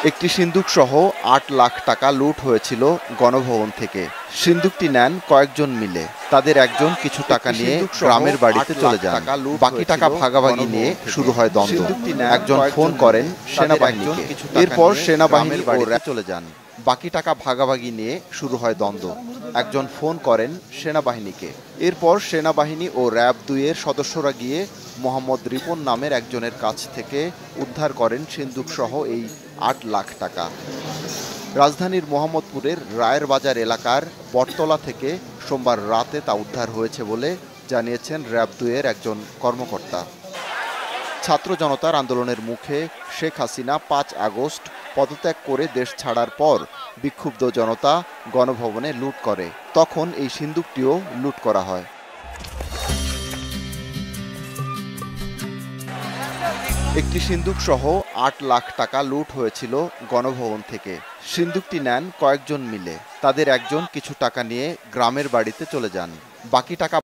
একটি সিন্দুক সহ ৮ লাখ টাকা লুট হয়েছিল গণভবন থেকে। সিন্দুকটি নেন কয়েকজন মিলে। তাদের একজন কিছু টাকা নিয়ে গ্রামের বাড়িতে চলে যান। বাকি টাকা ভাগাভাগি নিয়ে শুরু হয় দ্বন্দ্ব। একজন ফোন করেন সেনাবাহিনীকে। এরপর সেনাবাহিনী ও র্যাব চলে যান। বাকি টাকা ভাগাভাগি নিয়ে শুরু হয় দ্বন্দ্ব। একজন ফোন করেন সেনাবাহিনীকে। এরপর সেনাবাহিনী ও র্যাব ২ এর সদস্যরা গিয়ে মোহাম্মদ রিপন নামের একজনের কাছ থেকে উদ্ধার করেন সিন্দুকসহ এই ৮ লাখ টাকা। রাজধানীর মোহাম্মদপুরের রায়ের বাজার এলাকার বটতলা থেকে সোমবার রাতে তা উদ্ধার হয়েছে বলে জানিয়েছেন র্যাব ২ এর একজন কর্মকর্তা। ছাত্র জনতার আন্দোলনের মুখে শেখ হাসিনা ৫ আগস্ট পদত্যাগ করে দেশ ছাড়ার পর বিক্ষুব্ধ জনতা গণভবনে লুট করে। তখন এই সিন্দুকটিও লুট করা হয়। একটি সিন্দুক সহ ৮ লাখ টাকা লুট হয়েছিল গণভবন থেকে। সিন্দুকটি নেন কয়েকজন মিলে। তাদের একজন কিছু টাকা নিয়ে গ্রামের বাড়িতে চলে যান। বাকি টাকা